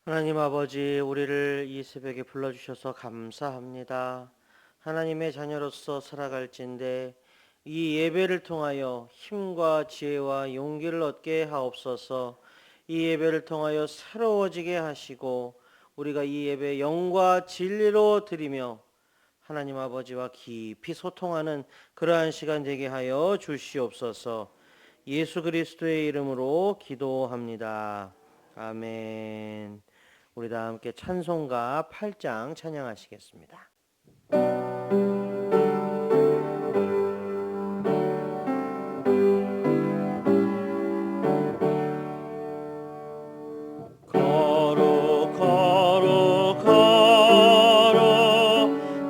하나님 아버지, 우리를 이 새벽에 불러주셔서 감사합니다. 하나님의 자녀로서 살아갈진대 이 예배를 통하여 힘과 지혜와 용기를 얻게 하옵소서. 이 예배를 통하여 새로워지게 하시고 우리가 이 예배 영과 진리로 드리며 하나님 아버지와 깊이 소통하는 그러한 시간 되게 하여 주시옵소서. 예수 그리스도의 이름으로 기도합니다. 아멘. 우리 다 함께 찬송가 8장 찬양하시겠습니다. 거룩 거룩 거룩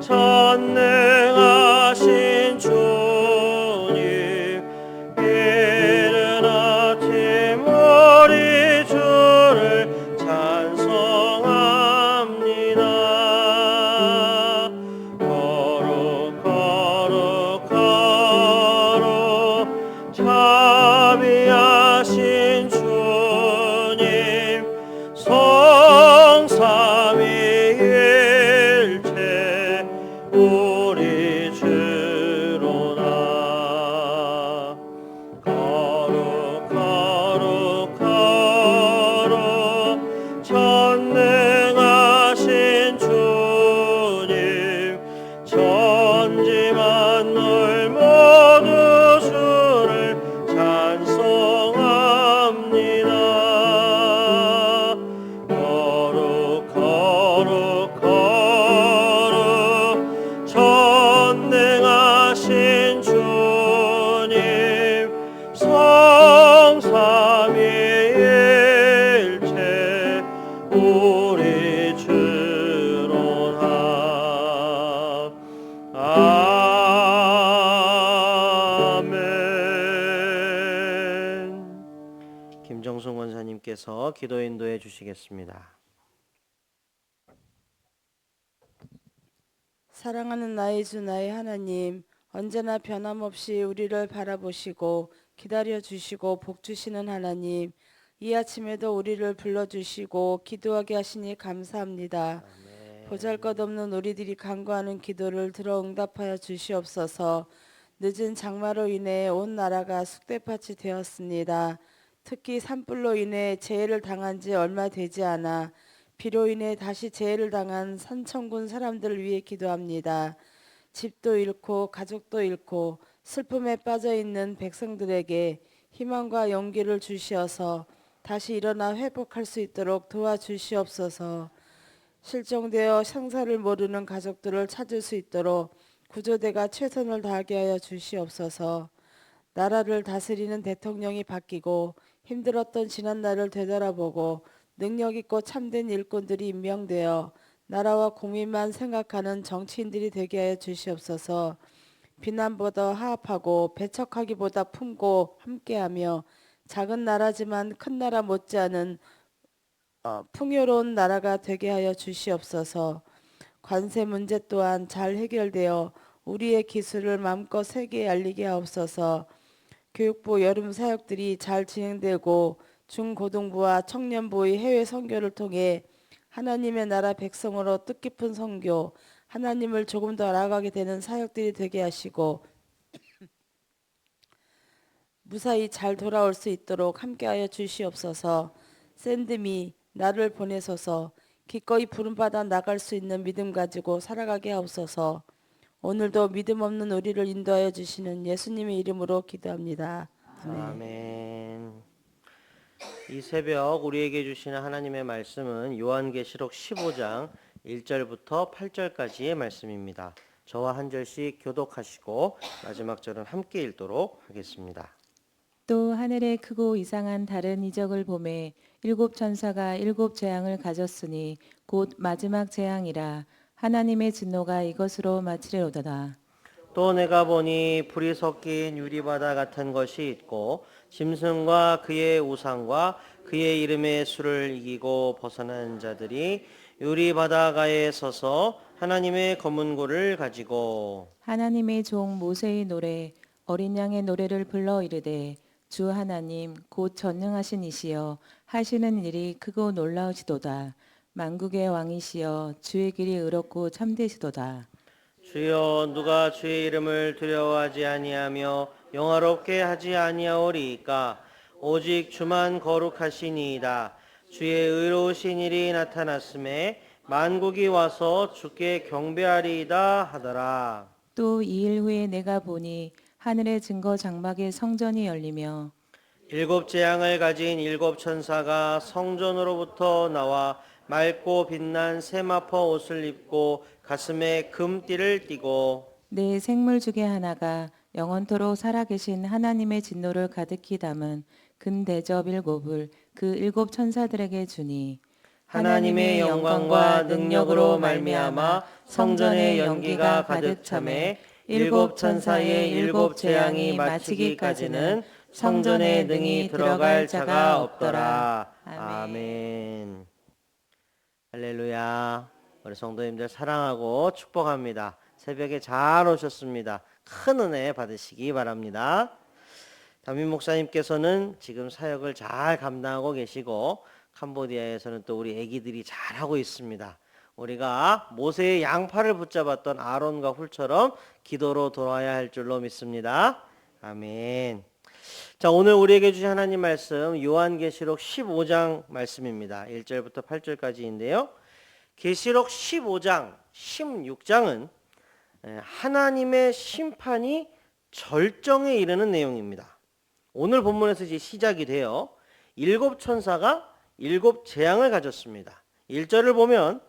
전능하신 주님, 이른 아침 우리 주를 찬송합니다. 거룩 거룩 거룩 자비하신 주님, 성삼위일체 우리 주로다. 거룩 거룩 거룩 전능하신 주님, 천지 만물 모두 주를 찬송합니다. 거룩 거룩 거룩 전능하신 주님, 성삼위일체 우리 주로다. 아멘. 김정숙 원사님께서 기도 인도해 주시겠습니다. 사랑하는 나의 주 나의 하나님, 언제나 변함없이 우리를 바라보시고 기다려 주시고 복 주시는 하나님, 이 아침에도 우리를 불러주시고 기도하게 하시니 감사합니다. 보잘것없는 우리들이 간구하는 기도를 들어 응답하여 주시옵소서. 늦은 장마로 인해 온 나라가 쑥대밭이 되었습니다. 특히 산불로 인해 재해를 당한 지 얼마 되지 않아 비로 인해 다시 재해를 당한 산청군 사람들을 위해 기도합니다. 집도 잃고 가족도 잃고 슬픔에 빠져 있는 백성들에게 희망과 용기를 주시어서 다시 일어나 회복할 수 있도록 도와주시옵소서. 실종되어 생사를 모르는 가족들을 찾을 수 있도록 구조대가 최선을 다하게 하여 주시옵소서. 나라를 다스리는 대통령이 바뀌고 힘들었던 지난날을 되돌아보고 능력있고 참된 일꾼들이 임명되어 나라와 국민만 생각하는 정치인들이 되게 하여 주시옵소서. 비난보다 화합하고 배척하기보다 품고 함께하며 작은 나라지만 큰 나라 못지않은 풍요로운 나라가 되게 하여 주시옵소서. 관세 문제 또한 잘 해결되어 우리의 기술을 마음껏 세계에 알리게 하옵소서. 교육부 여름 사역들이 잘 진행되고 중고등부와 청년부의 해외 선교를 통해 하나님의 나라 백성으로 뜻깊은 선교, 하나님을 조금 더 알아가게 되는 사역들이 되게 하시고 무사히 잘 돌아올 수 있도록 함께하여 주시옵소서. 샌드미 나를 보내소서. 기꺼이 부름받아 나갈 수 있는 믿음 가지고 살아가게 하옵소서. 오늘도 믿음 없는 우리를 인도하여 주시는 예수님의 이름으로 기도합니다. 아멘. 아멘. 이 새벽 우리에게 주시는 하나님의 말씀은 요한계시록 15장 1절부터 8절까지의 말씀입니다. 저와 한 절씩 교독하시고 마지막 절은 함께 읽도록 하겠습니다. 또 하늘에 크고 이상한 다른 이적을 보매 일곱 천사가 일곱 재앙을 가졌으니 곧 마지막 재앙이라. 하나님의 진노가 이것으로 마치려도다. 또 내가 보니 불이 섞인 유리바다 같은 것이 있고 짐승과 그의 우상과 그의 이름의 수를 이기고 벗어난 자들이 유리바다가에 서서 하나님의 검은고를 가지고 하나님의 종 모세의 노래 어린 양의 노래를 불러 이르되 주 하나님 곧 전능하신 이시여 하시는 일이 크고 놀라우시도다. 만국의 왕이시여 주의 길이 의롭고 참되시도다. 주여 누가 주의 이름을 두려워하지 아니하며 영화롭게 하지 아니하오리이까 오직 주만 거룩하시니이다. 주의 의로우신 일이 나타났음에 만국이 와서 주께 경배하리이다 하더라. 또 2일 후에 내가 보니 하늘의 증거 장막의 성전이 열리며 일곱 재앙을 가진 일곱 천사가 성전으로부터 나와 맑고 빛난 세마포 옷을 입고 가슴에 금띠를 띠고 내 생물 중에 하나가 영원토록 살아계신 하나님의 진노를 가득히 담은 금대접 7을 그 7 천사들에게 주니 하나님의 영광과 능력으로 말미암아 성전의 연기가 가득 차매 일곱 천사의 일곱 재앙이 마치기까지는 성전에 능히 들어갈 자가 없더라. 아멘. 할렐루야. 우리 성도님들 사랑하고 축복합니다. 새벽에 잘 오셨습니다. 큰 은혜 받으시기 바랍니다. 담임 목사님께서는 지금 사역을 잘 감당하고 계시고 캄보디아에서는 또 우리 애기들이 잘하고 있습니다. 우리가 모세의 양팔을 붙잡았던 아론과 훌처럼 기도로 돌아야 할 줄로 믿습니다. 아멘. 자, 오늘 우리에게 주신 하나님 말씀 요한계시록 15장 말씀입니다. 1절부터 8절까지인데요. 계시록 15장, 16장은 하나님의 심판이 절정에 이르는 내용입니다. 오늘 본문에서 이제 시작이 돼요. 일곱 천사가 일곱 재앙을 가졌습니다. 1절을 보면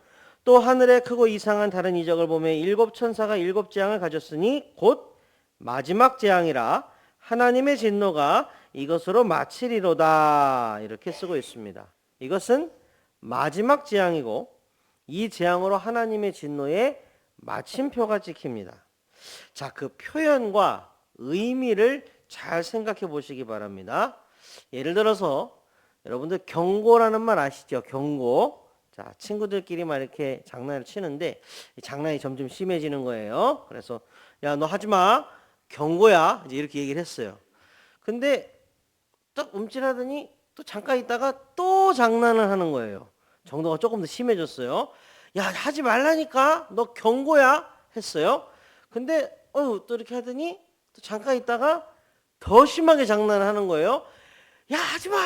또 하늘에 크고 이상한 다른 이적을 보며 일곱 천사가 일곱 재앙을 가졌으니 곧 마지막 재앙이라 하나님의 진노가 이것으로 마치리로다 이렇게 쓰고 있습니다. 이것은 마지막 재앙이고 이 재앙으로 하나님의 진노의 마침표가 찍힙니다. 자, 그 표현과 의미를 잘 생각해 보시기 바랍니다. 예를 들어서 여러분들 경고라는 말 아시죠? 경고. 자, 친구들끼리 막 이렇게 장난을 치는데 이 장난이 점점 심해지는 거예요. 그래서 야, 너 하지 마. 경고야. 이제 이렇게 얘기를 했어요. 근데 딱 움찔하더니 또 잠깐 있다가 또 장난을 하는 거예요. 정도가 조금 더 심해졌어요. 야, 하지 말라니까. 너 경고야. 했어요. 근데 또 이렇게 하더니 또 잠깐 있다가 더 심하게 장난을 하는 거예요. 야, 하지 마.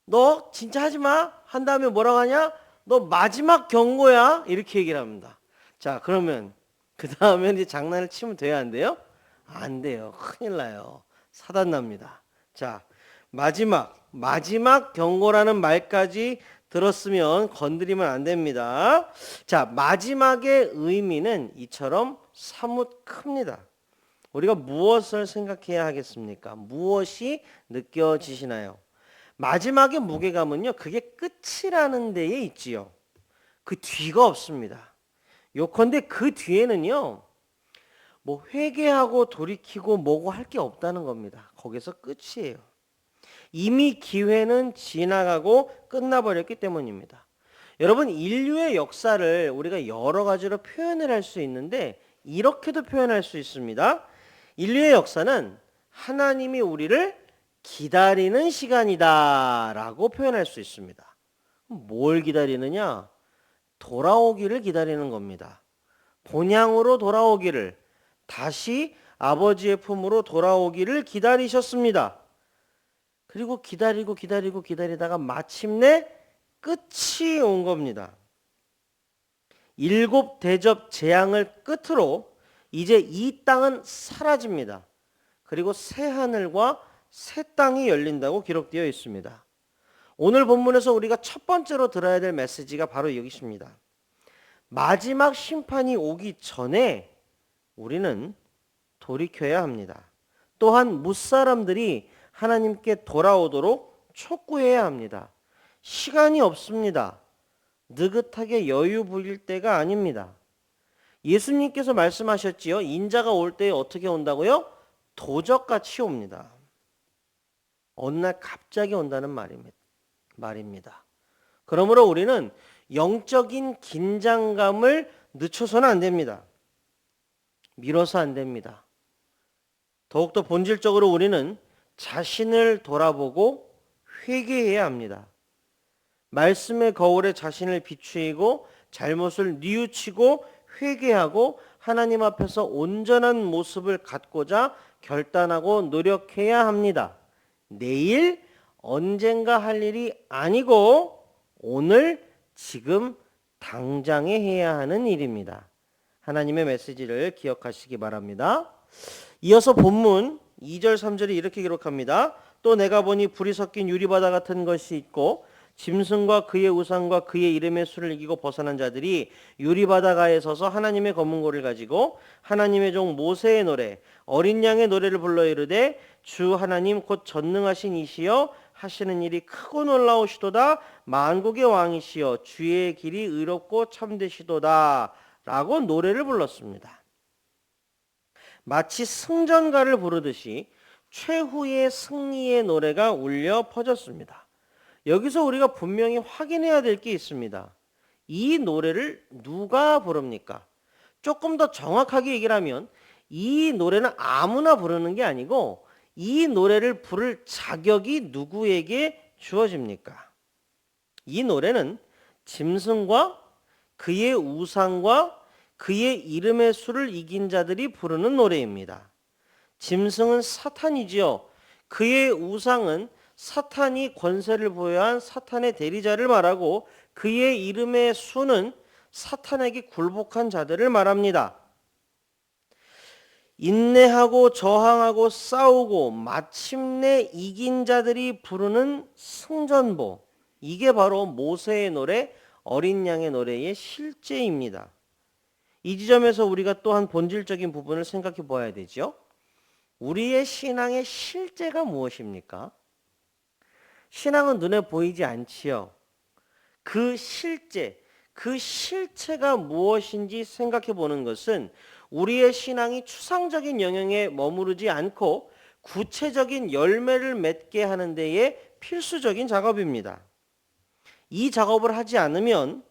너 진짜 하지 마. 한 다음에 뭐라고 하냐? 너 마지막 경고야. 이렇게 얘기를 합니다. 자, 그러면 그 다음에 이제 장난을 치면 돼요, 안 돼요? 안 돼요. 큰일 나요. 사단 납니다. 자, 마지막 경고라는 말까지 들었으면 건드리면 안 됩니다. 자, 마지막의 의미는 이처럼 사뭇 큽니다. 우리가 무엇을 생각해야 하겠습니까? 무엇이 느껴지시나요? 마지막의 무게감은요, 그게 끝이라는 데에 있지요. 그 뒤가 없습니다. 요컨대 그 뒤에는요, 뭐 회개하고 돌이키고 뭐고 할 게 없다는 겁니다. 거기서 끝이에요. 이미 기회는 지나가고 끝나버렸기 때문입니다. 여러분, 인류의 역사를 우리가 여러 가지로 표현을 할 수 있는데 이렇게도 표현할 수 있습니다. 인류의 역사는 하나님이 우리를 기다리는 시간이다 라고 표현할 수 있습니다. 뭘 기다리느냐? 돌아오기를 기다리는 겁니다. 본향으로 돌아오기를, 다시 아버지의 품으로 돌아오기를 기다리셨습니다. 그리고 기다리다가 마침내 끝이 온 겁니다. 7 대접 재앙을 끝으로 이제 이 땅은 사라집니다. 그리고 새 하늘과 새 땅이 열린다고 기록되어 있습니다. 오늘 본문에서 우리가 첫 번째로 들어야 될 메시지가 바로 여기 있습니다. 마지막 심판이 오기 전에 우리는 돌이켜야 합니다. 또한 무사람들이 하나님께 돌아오도록 촉구해야 합니다. 시간이 없습니다. 느긋하게 여유 부릴 때가 아닙니다. 예수님께서 말씀하셨지요. 인자가 올 때 어떻게 온다고요? 도적같이 옵니다. 어느 날 갑자기 온다는 말입니다. 그러므로 우리는 영적인 긴장감을 늦춰서는 안 됩니다. 미뤄서 안 됩니다. 더욱더 본질적으로 우리는 자신을 돌아보고 회개해야 합니다. 말씀의 거울에 자신을 비추이고 잘못을 뉘우치고 회개하고 하나님 앞에서 온전한 모습을 갖고자 결단하고 노력해야 합니다. 내일 언젠가 할 일이 아니고 오늘 지금 당장에 해야 하는 일입니다. 하나님의 메시지를 기억하시기 바랍니다. 이어서 본문 2절 3절이 이렇게 기록합니다. 또 내가 보니 불이 섞인 유리바다 같은 것이 있고 짐승과 그의 우상과 그의 이름의 수를 이기고 벗어난 자들이 유리바다가에 서서 하나님의 검은고를 가지고 하나님의 종 모세의 노래 어린 양의 노래를 불러 이르되 주 하나님 곧 전능하신 이시여 하시는 일이 크고 놀라우시도다 만국의 왕이시여 주의 길이 의롭고 참되시도다 라고 노래를 불렀습니다. 마치 승전가를 부르듯이 최후의 승리의 노래가 울려 퍼졌습니다. 여기서 우리가 분명히 확인해야 될 게 있습니다. 이 노래를 누가 부릅니까? 조금 더 정확하게 얘기를 하면 이 노래는 아무나 부르는 게 아니고 이 노래를 부를 자격이 누구에게 주어집니까? 이 노래는 짐승과 그의 우상과 그의 이름의 수를 이긴 자들이 부르는 노래입니다. 짐승은 사탄이지요. 그의 우상은 사탄이 권세를 부여한 사탄의 대리자를 말하고 그의 이름의 수는 사탄에게 굴복한 자들을 말합니다. 인내하고 저항하고 싸우고 마침내 이긴 자들이 부르는 승전보, 이게 바로 모세의 노래, 어린 양의 노래의 실제입니다. 이 지점에서 우리가 또한 본질적인 부분을 생각해 보아야 되죠. 우리의 신앙의 실제가 무엇입니까? 신앙은 눈에 보이지 않지요. 그 실제, 그 실체가 무엇인지 생각해 보는 것은 우리의 신앙이 추상적인 영역에 머무르지 않고 구체적인 열매를 맺게 하는 데에 필수적인 작업입니다. 이 작업을 하지 않으면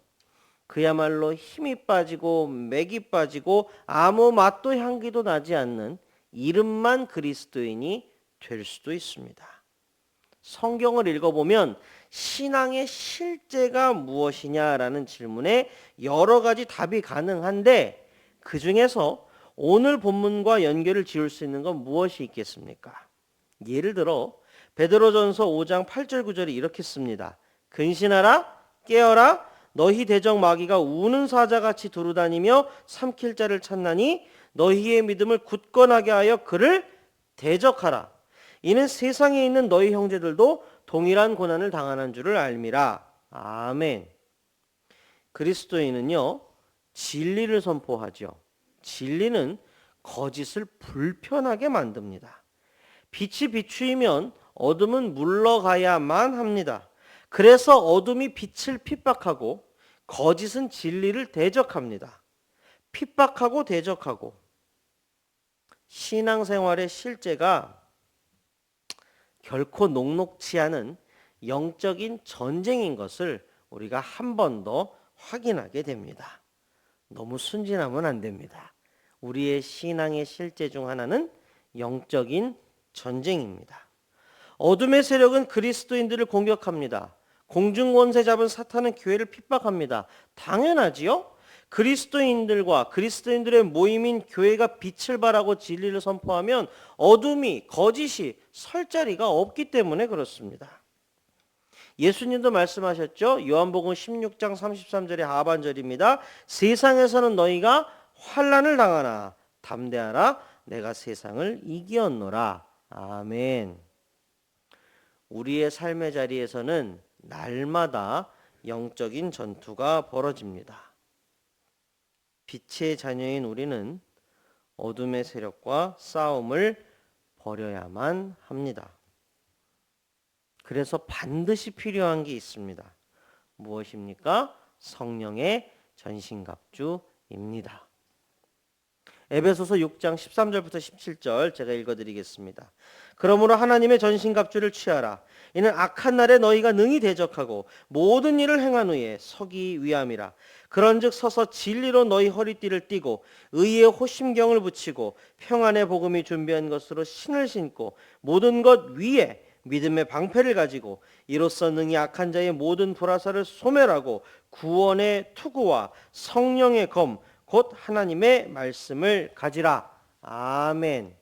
그야말로 힘이 빠지고 맥이 빠지고 아무 맛도 향기도 나지 않는 이름만 그리스도인이 될 수도 있습니다. 성경을 읽어보면 신앙의 실제가 무엇이냐라는 질문에 여러 가지 답이 가능한데 그 중에서 오늘 본문과 연결을 지을 수 있는 건 무엇이 있겠습니까? 예를 들어 베드로전서 5장 8절 9절이 이렇게 씁니다. 근신하라 깨어라 너희 대적 마귀가 우는 사자같이 두루다니며 삼킬 자를 찾나니 너희의 믿음을 굳건하게 하여 그를 대적하라. 이는 세상에 있는 너희 형제들도 동일한 고난을 당하는 줄을 알미라. 아멘. 그리스도인은요 진리를 선포하죠. 진리는 거짓을 불편하게 만듭니다. 빛이 비추이면 어둠은 물러가야만 합니다. 그래서 어둠이 빛을 핍박하고 거짓은 진리를 대적합니다. 핍박하고 대적하고. 신앙생활의 실제가 결코 녹록치 않은 영적인 전쟁인 것을 우리가 한 번 더 확인하게 됩니다. 너무 순진하면 안 됩니다. 우리의 신앙의 실제 중 하나는 영적인 전쟁입니다. 어둠의 세력은 그리스도인들을 공격합니다. 공중권세 잡은 사탄은 교회를 핍박합니다. 당연하지요? 그리스도인들과 그리스도인들의 모임인 교회가 빛을 발하고 진리를 선포하면 어둠이 거짓이 설 자리가 없기 때문에 그렇습니다. 예수님도 말씀하셨죠. 요한복음 16장 33절의 하반절입니다. 세상에서는 너희가 환난을 당하나 담대하라 내가 세상을 이기었노라. 아멘. 우리의 삶의 자리에서는 날마다 영적인 전투가 벌어집니다. 빛의 자녀인 우리는 어둠의 세력과 싸움을 벌여야만 합니다. 그래서 반드시 필요한 게 있습니다. 무엇입니까? 성령의 전신갑주입니다. 에베소서 6장 13절부터 17절 제가 읽어드리겠습니다. 그러므로 하나님의 전신갑주를 취하라. 이는 악한 날에 너희가 능히 대적하고 모든 일을 행한 후에 서기 위함이라. 그런즉 서서 진리로 너희 허리띠를 띠고 의의 호심경을 붙이고 평안의 복음이 준비한 것으로 신을 신고 모든 것 위에 믿음의 방패를 가지고 이로써 능히 악한 자의 모든 불화살을 소멸하고 구원의 투구와 성령의 검 곧 하나님의 말씀을 가지라. 아멘.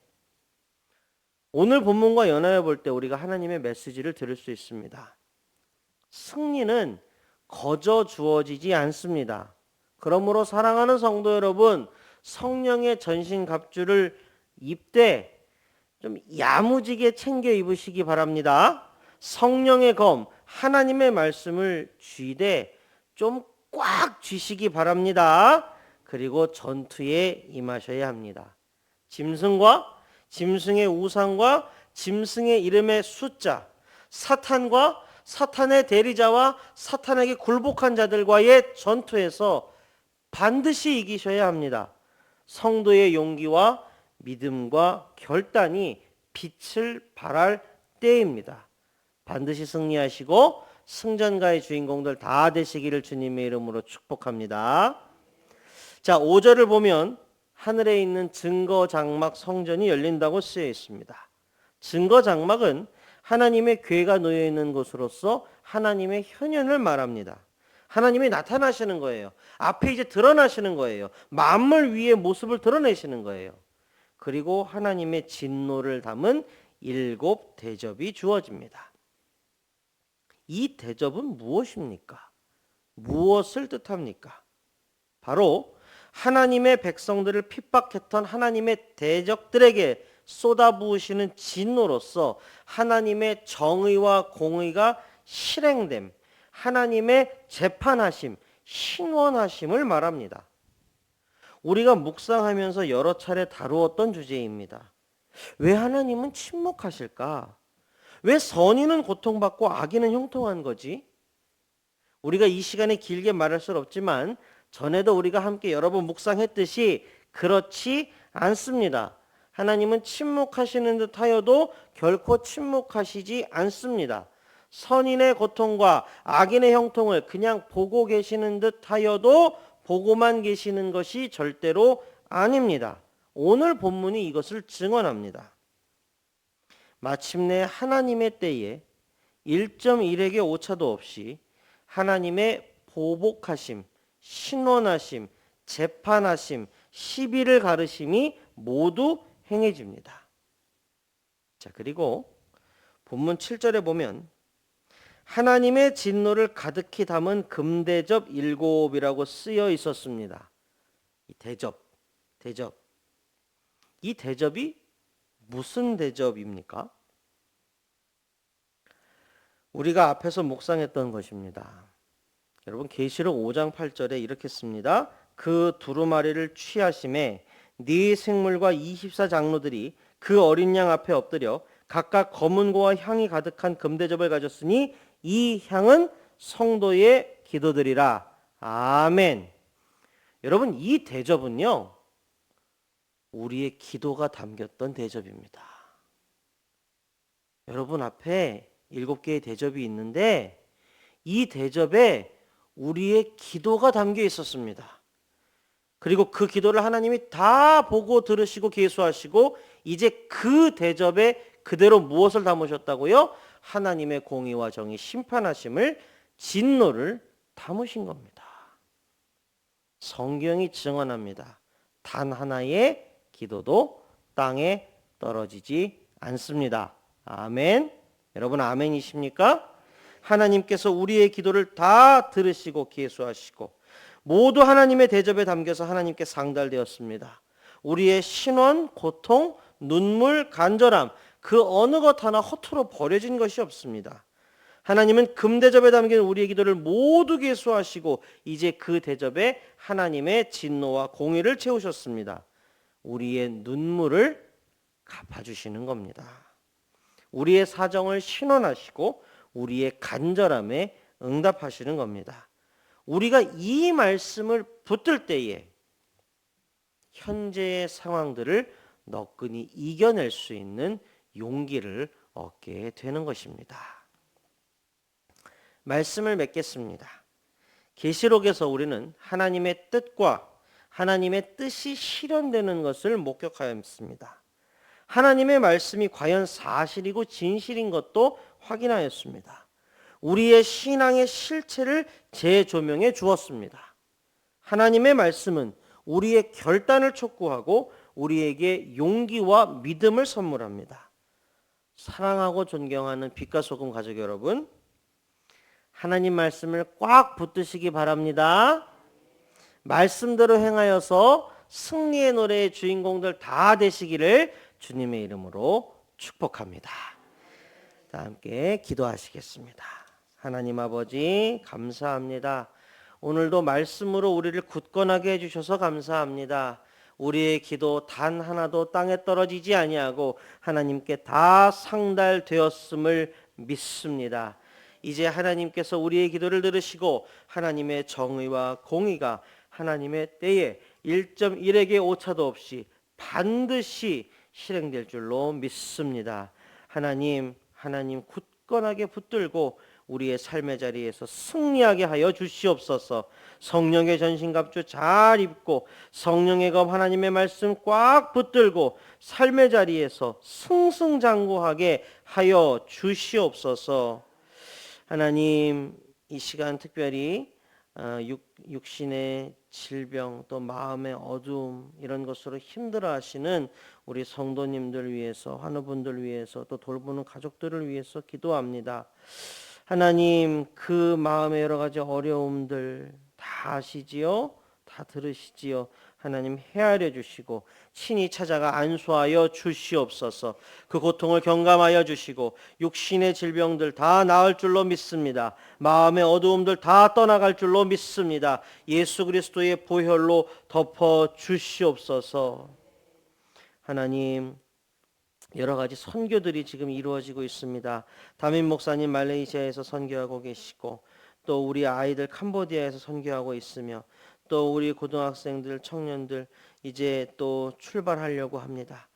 오늘 본문과 연합해 볼 때 우리가 하나님의 메시지를 들을 수 있습니다. 승리는 거저 주어지지 않습니다. 그러므로 사랑하는 성도 여러분, 성령의 전신갑주를 입되 좀 야무지게 챙겨 입으시기 바랍니다. 성령의 검, 하나님의 말씀을 쥐되 좀 꽉 쥐시기 바랍니다. 그리고 전투에 임하셔야 합니다. 짐승과 짐승의 우상과 짐승의 이름의 숫자, 사탄과 사탄의 대리자와 사탄에게 굴복한 자들과의 전투에서 반드시 이기셔야 합니다. 성도의 용기와 믿음과 결단이 빛을 발할 때입니다. 반드시 승리하시고 승전가의 주인공들 다 되시기를 주님의 이름으로 축복합니다. 자, 5절을 보면 하늘에 있는 증거 장막 성전이 열린다고 쓰여 있습니다. 증거 장막은 하나님의 궤가 놓여 있는 곳으로서 하나님의 현현을 말합니다. 하나님이 나타나시는 거예요. 앞에 이제 드러나시는 거예요. 만물 위의 모습을 드러내시는 거예요. 그리고 하나님의 진노를 담은 7 대접이 주어집니다. 이 대접은 무엇입니까? 무엇을 뜻합니까? 바로 하나님의 백성들을 핍박했던 하나님의 대적들에게 쏟아부으시는 진노로서 하나님의 정의와 공의가 실행됨, 하나님의 재판하심, 신원하심을 말합니다. 우리가 묵상하면서 여러 차례 다루었던 주제입니다. 왜 하나님은 침묵하실까? 왜 선인은 고통받고 악인은 형통한 거지? 우리가 이 시간에 길게 말할 수는 없지만 전에도 우리가 함께 여러 번 묵상했듯이 그렇지 않습니다. 하나님은 침묵하시는 듯 하여도 결코 침묵하시지 않습니다. 선인의 고통과 악인의 형통을 그냥 보고 계시는 듯 하여도 보고만 계시는 것이 절대로 아닙니다. 오늘 본문이 이것을 증언합니다. 마침내 하나님의 때에 1.1에게 오차도 없이 하나님의 보복하심, 신원하심, 재판하심, 시비를 가르심이 모두 행해집니다. 자, 그리고 본문 7절에 보면 하나님의 진노를 가득히 담은 금대접 7이라고 쓰여 있었습니다. 이 대접. 이 대접이 무슨 대접입니까? 우리가 앞에서 묵상했던 것입니다. 여러분 계시록 5장 8절에 이렇게 씁니다. 그 두루마리를 취하심에 네 생물과 24장로들이 그 어린 양 앞에 엎드려 각각 검은 고와 향이 가득한 금대접을 가졌으니 이 향은 성도의 기도들이라. 아멘. 여러분 이 대접은요 우리의 기도가 담겼던 대접입니다. 여러분 앞에 7개의 대접이 있는데 이 대접에 우리의 기도가 담겨 있었습니다. 그리고 그 기도를 하나님이 다 보고 들으시고 계수하시고 이제 그 대접에 그대로 무엇을 담으셨다고요? 하나님의 공의와 정의 심판하심을 진노를 담으신 겁니다. 성경이 증언합니다. 단 하나의 기도도 땅에 떨어지지 않습니다. 아멘. 여러분 아멘이십니까? 하나님께서 우리의 기도를 다 들으시고 계수하시고 모두 하나님의 대접에 담겨서 하나님께 상달되었습니다. 우리의 신원, 고통, 눈물, 간절함 그 어느 것 하나 허투루 버려진 것이 없습니다. 하나님은 금대접에 담긴 우리의 기도를 모두 계수하시고 이제 그 대접에 하나님의 진노와 공의를 채우셨습니다. 우리의 눈물을 갚아주시는 겁니다. 우리의 사정을 신원하시고 우리의 간절함에 응답하시는 겁니다. 우리가 이 말씀을 붙들 때에 현재의 상황들을 너끈히 이겨낼 수 있는 용기를 얻게 되는 것입니다. 말씀을 맺겠습니다. 계시록에서 우리는 하나님의 뜻과 하나님의 뜻이 실현되는 것을 목격하였습니다. 하나님의 말씀이 과연 사실이고 진실인 것도 확인하였습니다. 우리의 신앙의 실체를 재조명해 주었습니다. 하나님의 말씀은 우리의 결단을 촉구하고 우리에게 용기와 믿음을 선물합니다. 사랑하고 존경하는 빛과 소금 가족 여러분, 하나님 말씀을 꽉 붙드시기 바랍니다. 말씀대로 행하여서 승리의 노래의 주인공들 다 되시기를 주님의 이름으로 축복합니다. 다 함께 기도하시겠습니다. 하나님 아버지 감사합니다. 오늘도 말씀으로 우리를 굳건하게 해주셔서 감사합니다. 우리의 기도 단 하나도 땅에 떨어지지 아니하고 하나님께 다 상달되었음을 믿습니다. 이제 하나님께서 우리의 기도를 들으시고 하나님의 정의와 공의가 하나님의 때에 1.1에게 오차도 없이 반드시 실행될 줄로 믿습니다. 하나님 굳건하게 붙들고 우리의 삶의 자리에서 승리하게 하여 주시옵소서. 성령의 전신갑주 잘 입고 성령의 검 하나님의 말씀 꽉 붙들고 삶의 자리에서 승승장구하게 하여 주시옵소서. 하나님 이 시간 특별히 육신의 질병 또 마음의 어두움 이런 것으로 힘들어하시는 우리 성도님들 위해서 환우분들 위해서 또 돌보는 가족들을 위해서 기도합니다. 하나님 그 마음의 여러 가지 어려움들 다 아시지요? 다 들으시지요? 하나님 헤아려 주시고 친히 찾아가 안수하여 주시옵소서. 그 고통을 경감하여 주시고 육신의 질병들 다 나을 줄로 믿습니다. 마음의 어두움들 다 떠나갈 줄로 믿습니다. 예수 그리스도의 보혈로 덮어 주시옵소서. 하나님 여러 가지 선교들이 지금 이루어지고 있습니다. 담임 목사님 말레이시아에서 선교하고 계시고 또 우리 아이들 캄보디아에서 선교하고 있으며 또 우리 고등학생들 청년들 이제 또 출발하려고 합니다.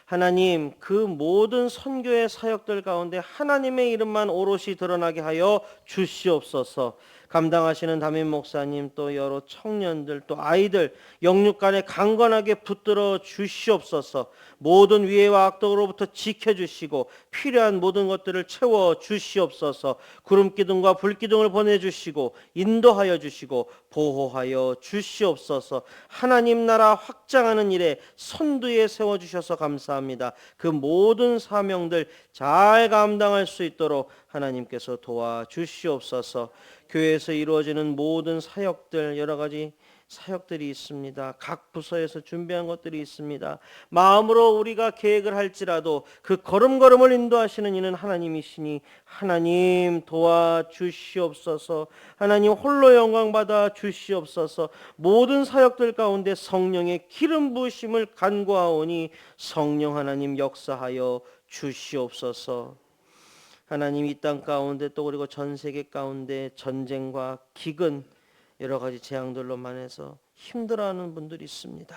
하나님 그 모든 선교의 사역들 가운데 하나님의 이름만 오롯이 드러나게 하여 주시옵소서. 감당하시는 담임 목사님 또 여러 청년들 또 아이들 영육간에 강건하게 붙들어 주시옵소서. 모든 위해와 악독으로부터 지켜주시고 필요한 모든 것들을 채워 주시옵소서. 구름기둥과 불기둥을 보내주시고 인도하여 주시고 보호하여 주시옵소서. 하나님 나라 확장하는 일에 선두에 세워주셔서 감사합니다. 그 모든 사명들 잘 감당할 수 있도록 하나님께서 도와주시옵소서. 교회에서 이루어지는 모든 사역들 여러 가지 사역들이 있습니다. 각 부서에서 준비한 것들이 있습니다. 마음으로 우리가 계획을 할지라도 그 걸음걸음을 인도하시는 이는 하나님이시니 하나님 도와주시옵소서. 하나님 홀로 영광 받아 주시옵소서. 모든 사역들 가운데 성령의 기름 부으심을 간구하오니 성령 하나님 역사하여 주시옵소서. 하나님 이 땅 가운데 또 그리고 전 세계 가운데 전쟁과 기근 여러 가지 재앙들로만 해서 힘들어하는 분들이 있습니다.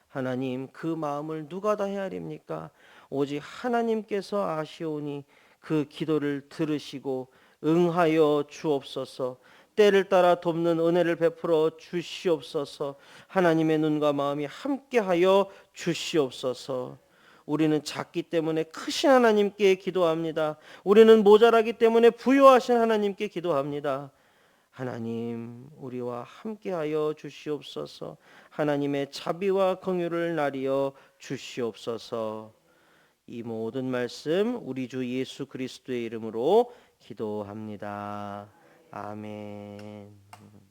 하나님 그 마음을 누가 다 헤아립니까? 오직 하나님께서 아시오니 그 기도를 들으시고 응하여 주옵소서. 때를 따라 돕는 은혜를 베풀어 주시옵소서. 하나님의 눈과 마음이 함께하여 주시옵소서. 우리는 작기 때문에 크신 하나님께 기도합니다. 우리는 모자라기 때문에 부요하신 하나님께 기도합니다. 하나님 우리와 함께하여 주시옵소서. 하나님의 자비와 긍휼을 나리어 주시옵소서. 이 모든 말씀 우리 주 예수 그리스도의 이름으로 기도합니다. 아멘.